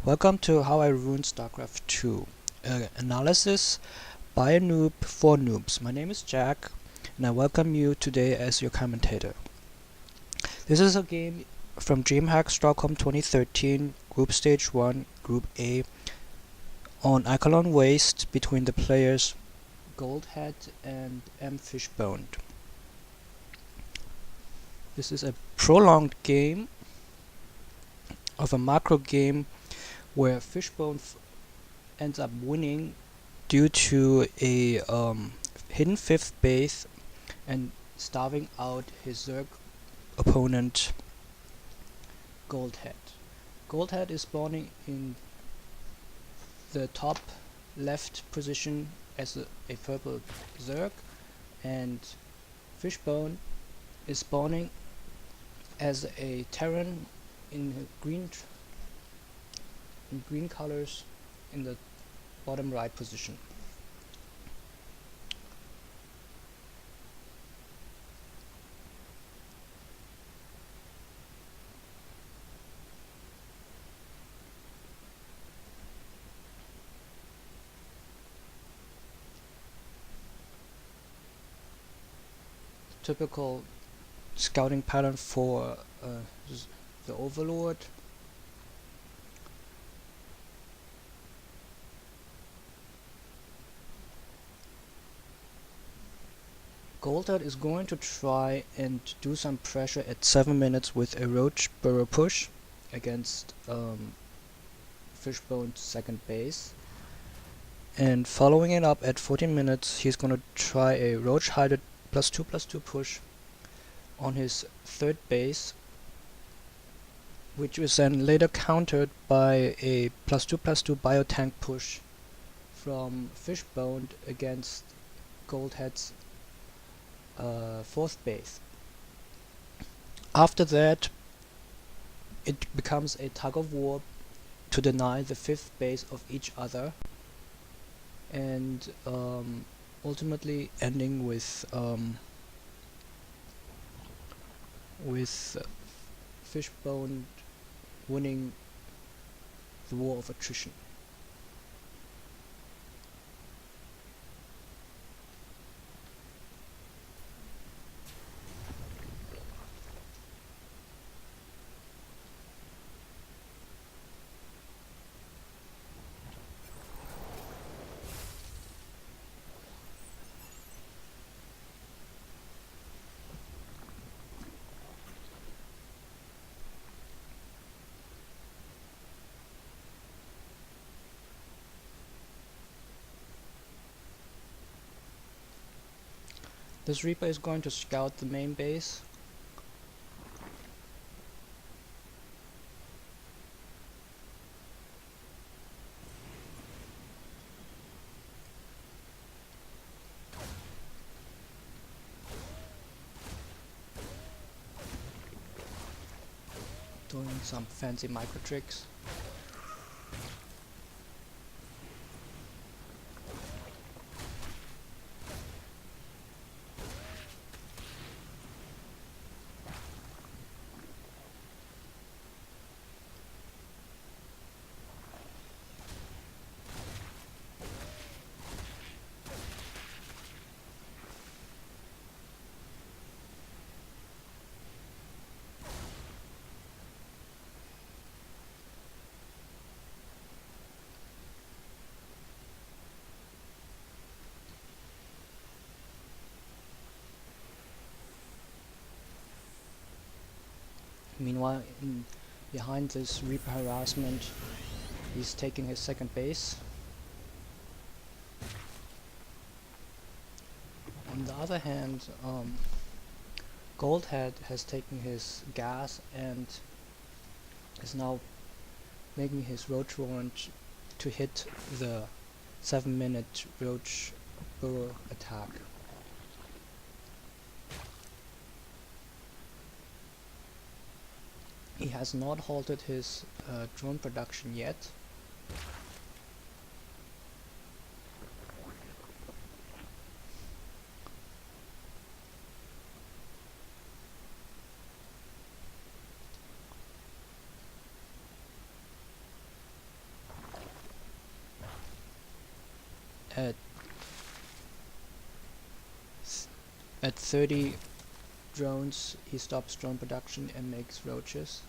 Welcome to How I Ruined StarCraft 2, analysis by a noob for noobs. My name is Jack, and I welcome you today as your commentator. This is a game from Dreamhack Stockholm 2013, Group Stage 1, Group A, on Akilon Wastes between the players Goldhead and mmfishbonedD. This is a prolonged game of a macro game where Fishbone ends up winning due to a hidden 5th base and starving out his Zerg opponent Goldhead. Goldhead is spawning in the top left position as a purple Zerg, and Fishbone is spawning as a Terran in green colors in the bottom right position. Typical scouting pattern for the Overlord. Goldhead is going to try and do some pressure at 7 minutes with a Roach Burrow push against Fishbone's second base. And following it up at 14 minutes, he's going to try a Roach Hided +2/+2 push on his third base, which was then later countered by a +2/+2 biotank push from Fishbone against Goldhead's fourth base. After that, it becomes a tug of war to deny the fifth base of each other, and ultimately ending with Fishbone winning the war of attrition. This Reaper is going to scout the main base. Doing some fancy micro tricks. Meanwhile, behind this Reaper harassment, he's taking his second base. On the other hand, Goldhead has taken his gas and is now making his Roach Warrant to hit the 7-minute Roach Burrow attack. He has not halted his drone production yet. at at 30 drones he stops drone production and makes roaches.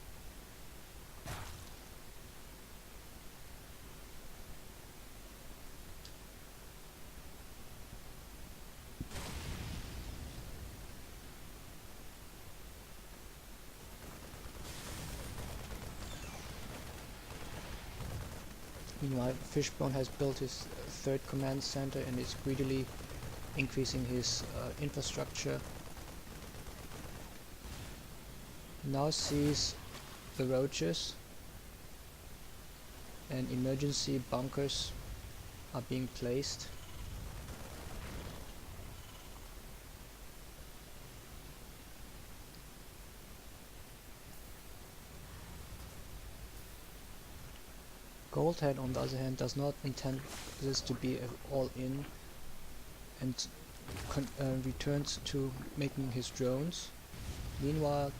Meanwhile, Fishbone has built his third command center and is greedily increasing his infrastructure. Now sees the roaches, and emergency bunkers are being placed. Goldhead, on the other hand, does not intend this to be all in, and returns to making his drones. Meanwhile,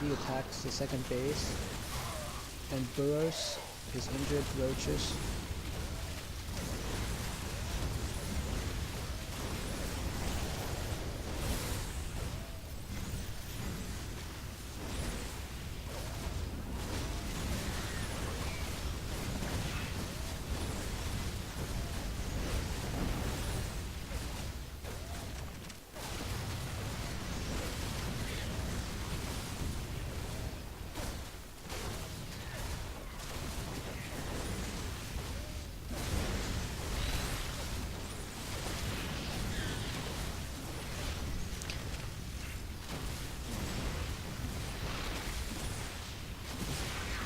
he attacks the second base and burrows his injured roaches.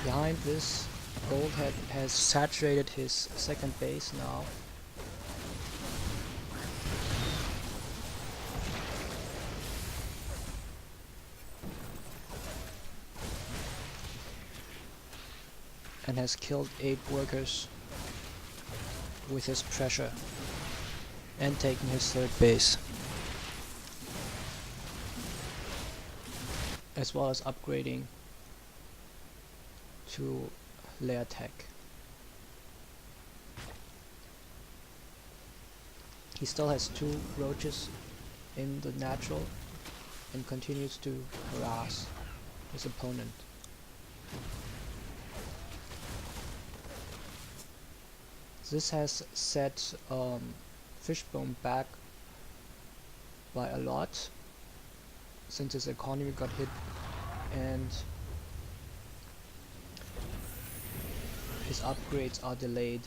Behind this, Goldhead has saturated his second base now. And has killed 8 workers with his pressure and taken his third base, as well as upgrading to layer tech. He still has 2 roaches in the natural and continues to harass his opponent. This has set Fishbone back by a lot, since his economy got hit and his upgrades are delayed.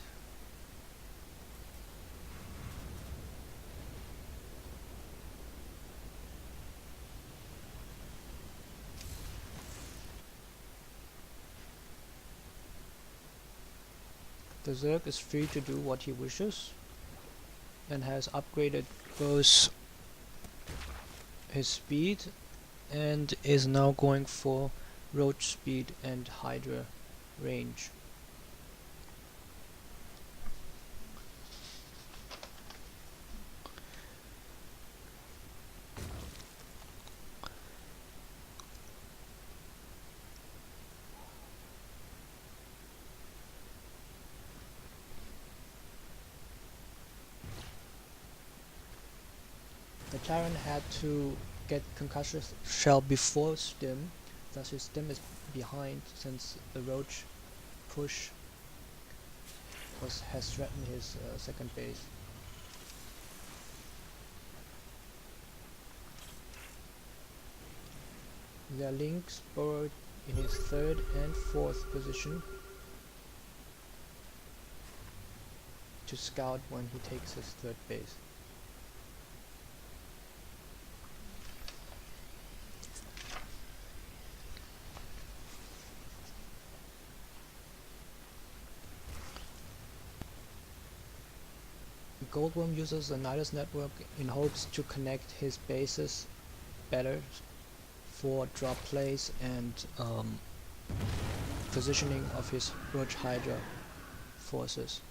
The Zerg is free to do what he wishes and has upgraded both his speed and is now going for roach speed and Hydra range. The Tyrant had to get concussion shell before stim, thus his stim is behind since the roach push has threatened his second base. Their links burrowed in his third and fourth position to scout when he takes his third base. Goldworm uses the Nidus network in hopes to connect his bases better for drop plays and positioning of his Roach Hydra forces.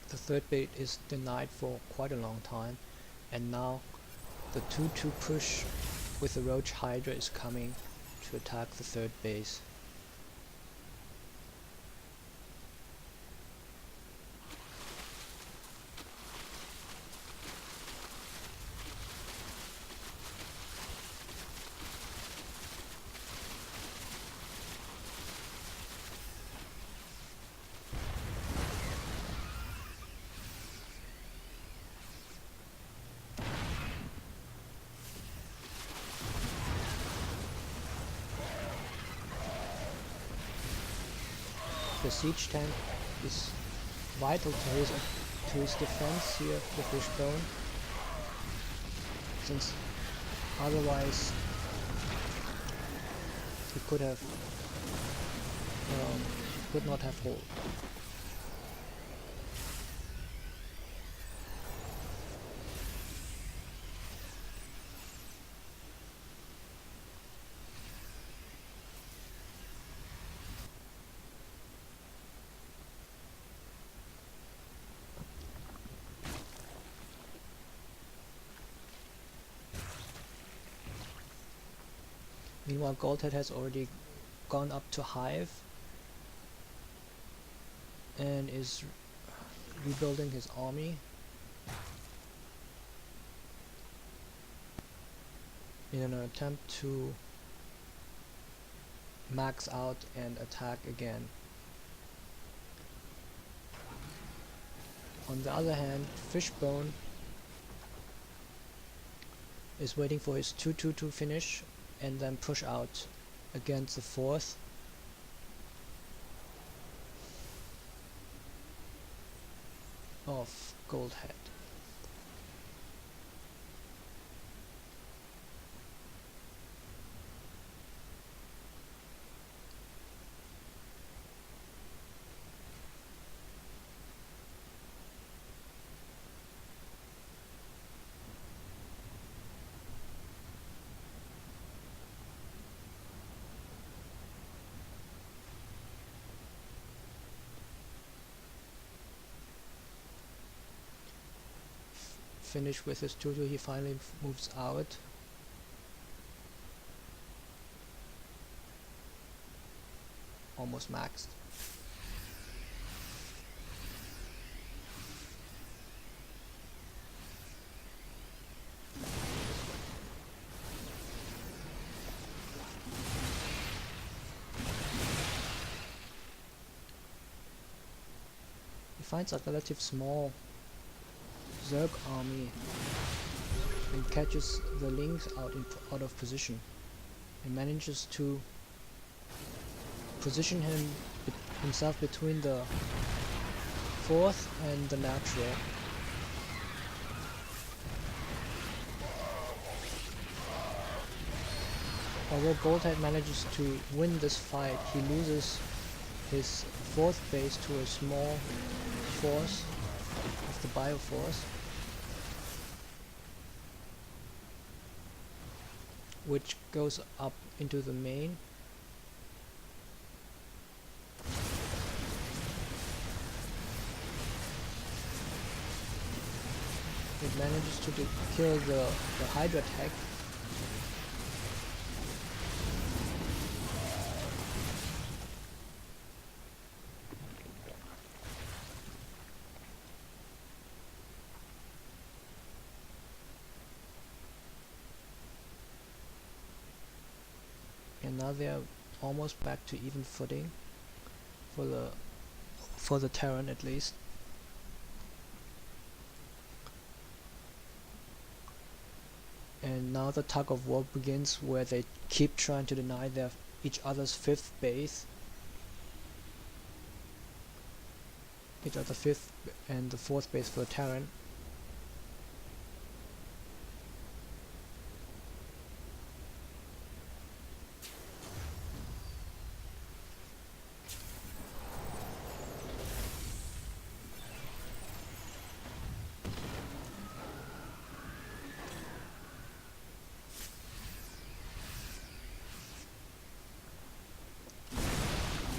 The third bait is denied for quite a long time, and now the 2-2 push with the Roach Hydra is coming to attack the third base. The siege tank is vital to his defense here, the Fishbone, since otherwise he could not have hold. Meanwhile, Goldhead has already gone up to Hive and is rebuilding his army in an attempt to max out and attack again. On the other hand, Fishbone is waiting for his 2-2 to finish and then push out against the fourth. Of Goldhead. Finish with his 2-2, he finally moves out. Almost maxed. He finds a relative small Zerg army and catches the Lynx out of position and manages to position himself between the fourth and the natural. Although Goldhead manages to win this fight, he loses his fourth base to a small force of the Bioforce, which goes up into the main. It manages to kill the Hydra tech. And now they are almost back to even footing for the Terran at least. And now the tug of war begins, where they keep trying to deny each other's fifth base. Each other fifth and the fourth base for the Terran.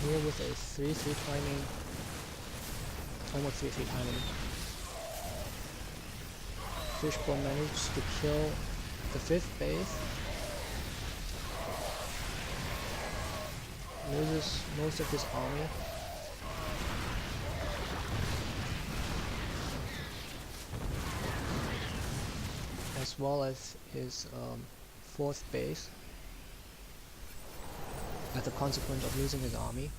Here with a 3-3 timing almost 3 timing. Fishbone managed to kill the 5th base. Loses most of his army. As well as his 4th base as a consequence of losing his army.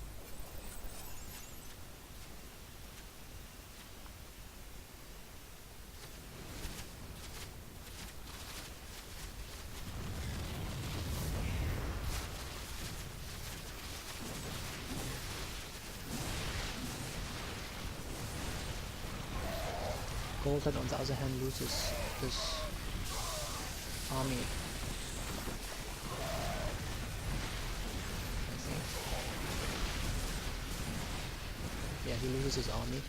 Goldhead on the other hand loses this army, I think. Yeah, he loses his army.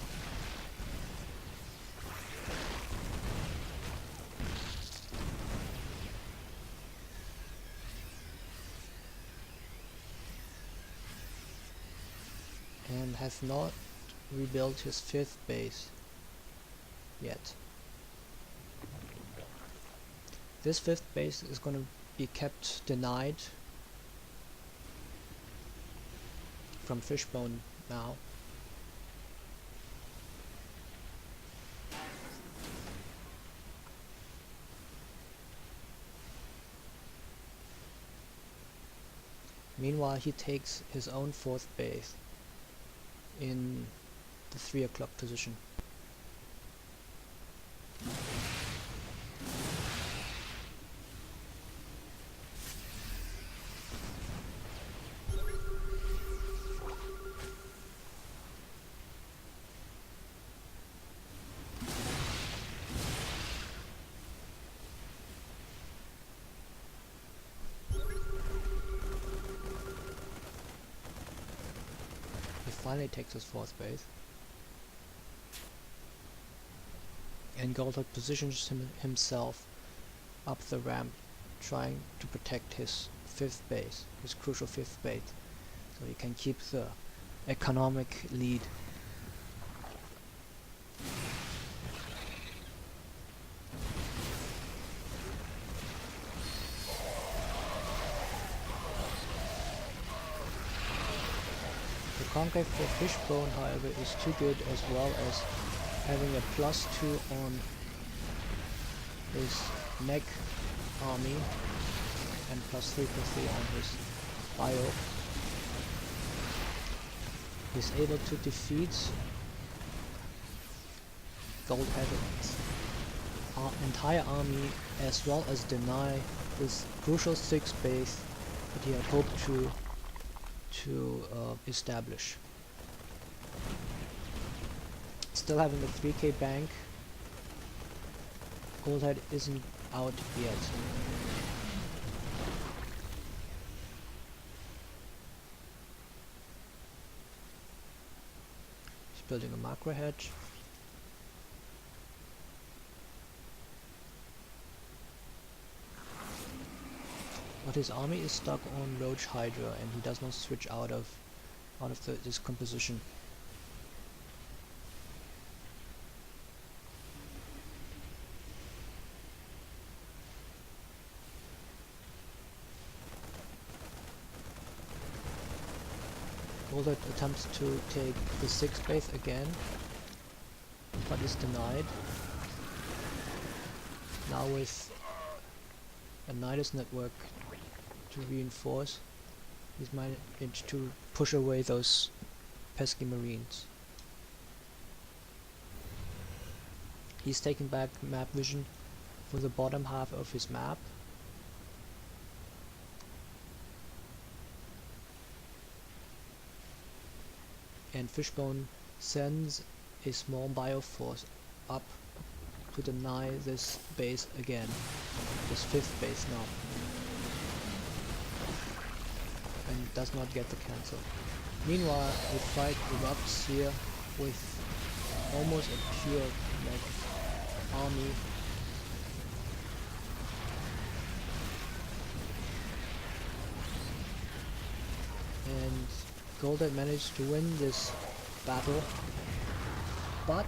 And has not rebuilt his 5th base yet. This 5th base is going to be kept denied from Fishbone now. Meanwhile, he takes his own 4th base in the 3 o'clock position. Finally takes his 4th base, and Goldhead positions himself up the ramp, trying to protect his 5th base, his crucial 5th base, so he can keep the economic lead. The concave for Fishbone, however, is too good, as well as having a +2 on his mech army and +3/+3 on his bio. He's able to defeat Goldhead's entire army, as well as deny this crucial 6th base that he had hoped to establish. Still having the 3k bank, Goldhead isn't out yet. He's building a macro hedge. But his army is stuck on Roach Hydra, and he does not switch out of this composition. Goldhead attempts to take the 6th base again, but is denied. Now with a Nidus network to reinforce, he's managed to push away those pesky marines. He's taking back map vision for the bottom half of his map. And Fishbone sends a small bioforce up to deny this base again, this 5th base now, and does not get the cancel. Meanwhile, the fight erupts here with almost a pure mech army. And Goldhead managed to win this battle, but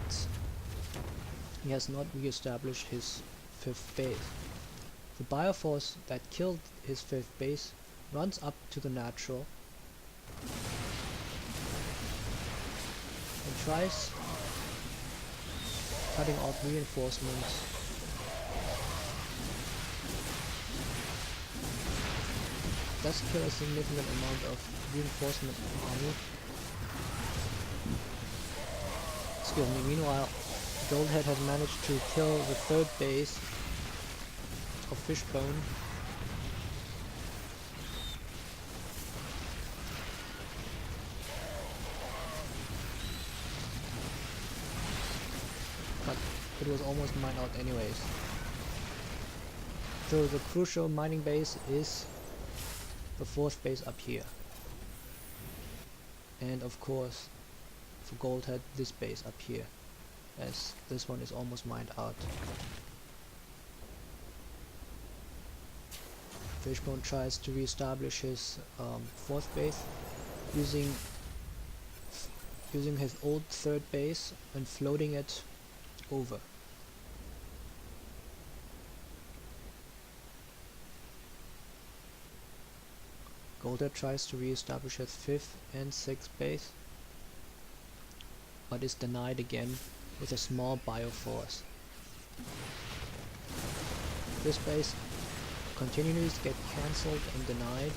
he has not re-established his 5th base. The Bioforce that killed his 5th base runs up to the natural and tries cutting off reinforcements. Does kill a significant amount of reinforcement army. Excuse me, meanwhile, Goldhead has managed to kill the 3rd base of Fishbone. But it was almost mined out anyways. So the crucial mining base is the 4th base up here. And of course, for Goldhead, this base up here, as this one is almost mined out. Fishbone tries to re-establish his 4th base using his old 3rd base and floating it over. Goldhead tries to re-establish his 5th and 6th base, but is denied again with a small Bioforce. This base continues to get cancelled and denied.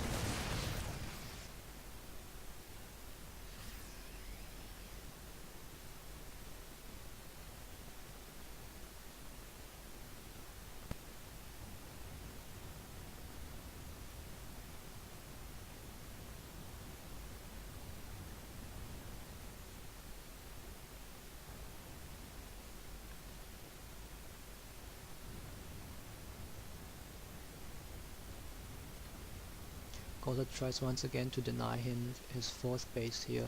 Goldhead tries once again to deny him his 4th base here,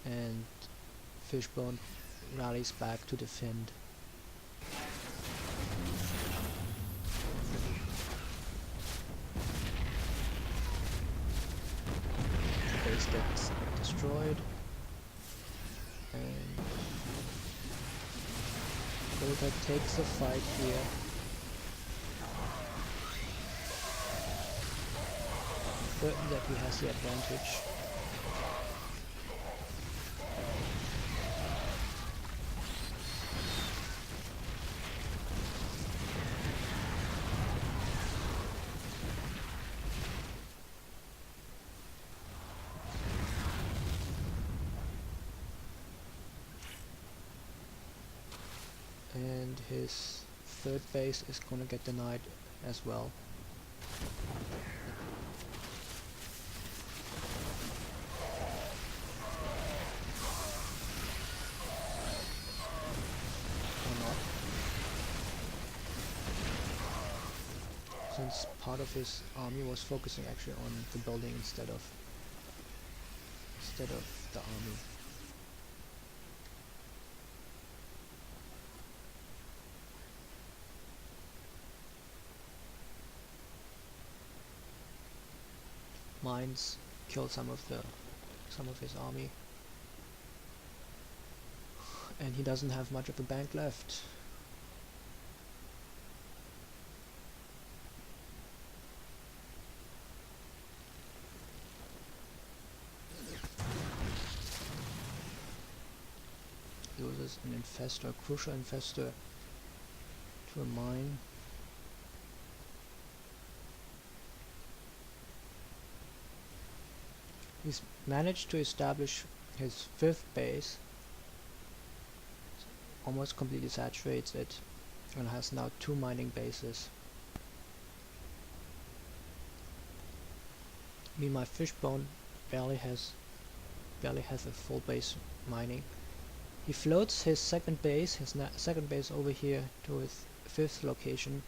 and Fishbone rallies back to defend. The base gets destroyed, and Goldhead takes a fight here. Certain that he has the advantage. And his 3rd base is gonna get denied as well. Since part of his army was focusing actually on the building instead of the army. Mines killed some of his army, and he doesn't have much of a bank left. Uses an infestor, crucial infestor, to a mine. He's managed to establish his 5th base, almost completely saturates it, and has now 2 mining bases. Meanwhile, Fishbone barely has a full base mining. He floats his 2nd base, over here to his 5th location,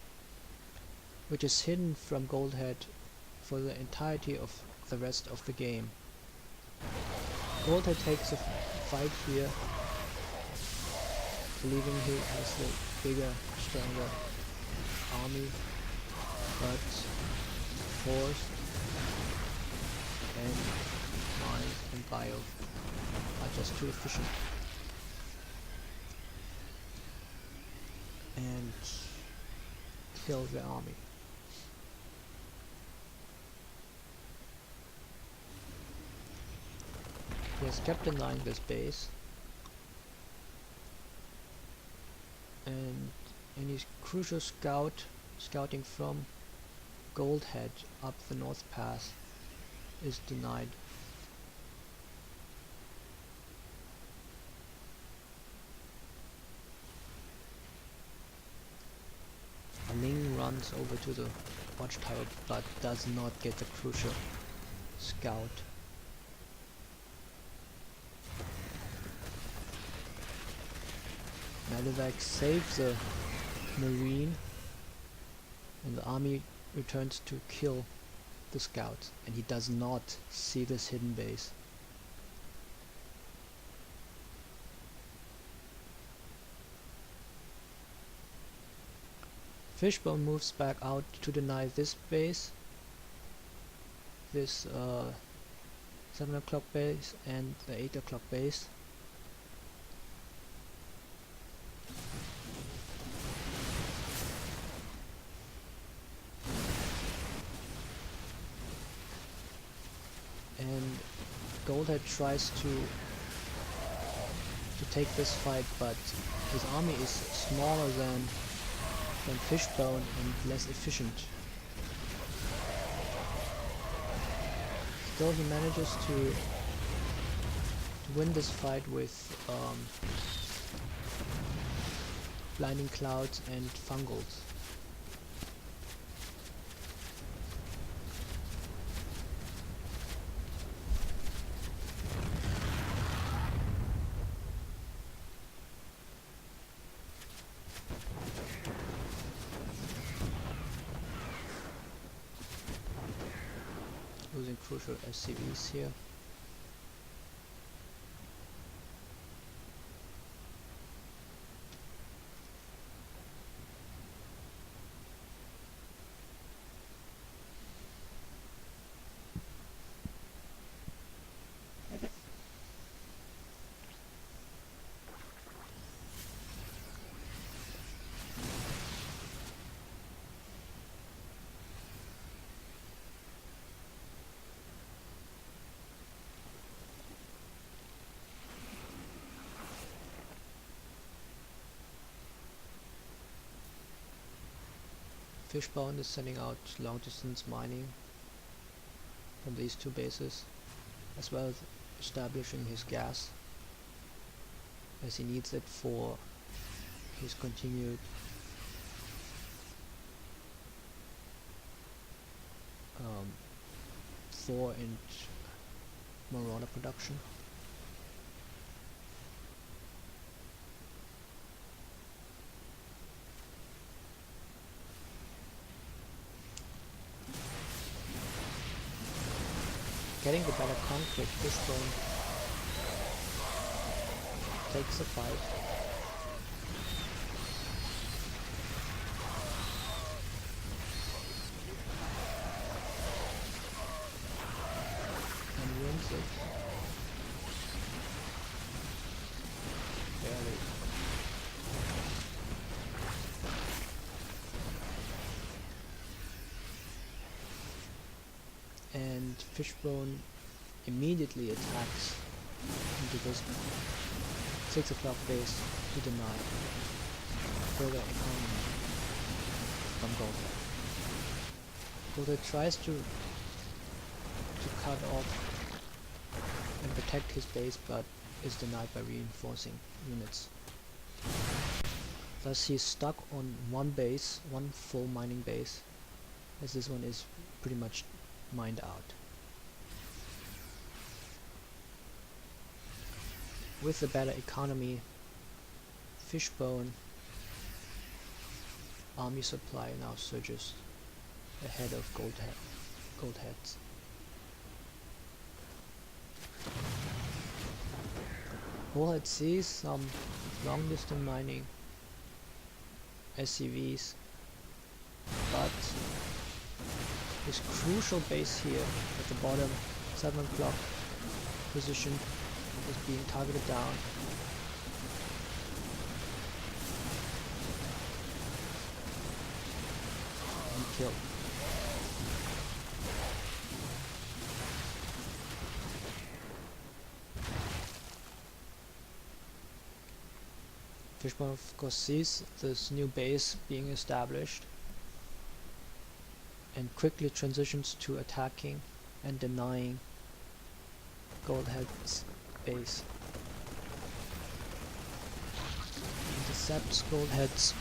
which is hidden from Goldhead for the entirety of the rest of the game. Goldhead takes a fight here, believing he has the bigger, stronger army, but force and mines and bio are just too efficient. and kill the army. He has kept denying this base, and any crucial scouting from Goldhead up the north pass is denied. Ling runs over to the watchtower but does not get the crucial scout. Medevac saves the marine, and the army returns to kill the scouts, and he does not see this hidden base. Fishbone moves back out to deny this base, this 7 o'clock base and the 8 o'clock base. And Goldhead tries to take this fight, but his army is smaller than Fishbone and less efficient. Still, he manages to win this fight with blinding clouds and fungals. Losing crucial SCVs here. Fishbone is sending out long distance mining from these two bases, as well as establishing his gas, as he needs it for his continued Thor and Marauder production. Getting the better conflict, Fishbone takes the fight. And wins it. Barely. And Fishbone immediately attacks into this 6 o'clock base to deny further economy from Goldhead. Goldhead tries to cut off and protect his base, but is denied by reinforcing units. Thus he's stuck on one base, one full mining base, as this one is pretty much mined out. With the better economy, Fishbone army supply now surges ahead of Goldhead's. Goldhead sees some long distance mining SCVs, but his crucial base here at the bottom 7 o'clock position is being targeted down. killed. Fishbone of course sees this new base being established and quickly transitions to attacking and denying Goldhead's base. Intercepts Goldhead's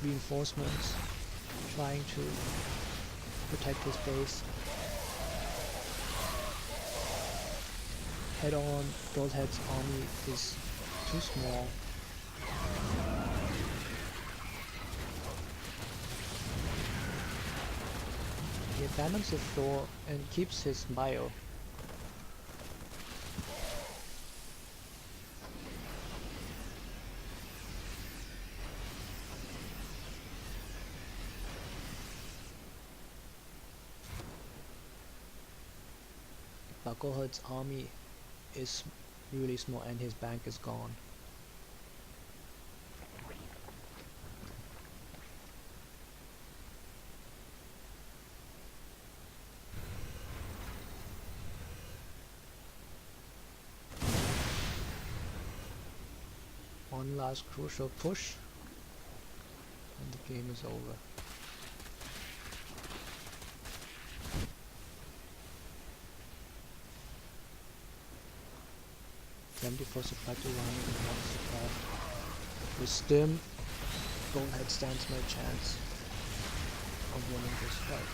reinforcements, trying to protect his base. Head on, Goldhead's army is too small. He abandons the floor and keeps his bio. But Goldhead's army is really small and his bank is gone. One last crucial push and the game is over. Empty for supply to run and one supply. With Stim, Goldhead stands no chance of winning this fight.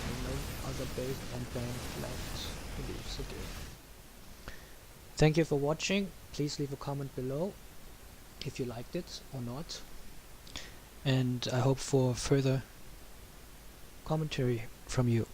And no other base and bank left to leave the game. Thank you for watching. Please leave a comment below if you liked it or not. And I hope for further commentary from you.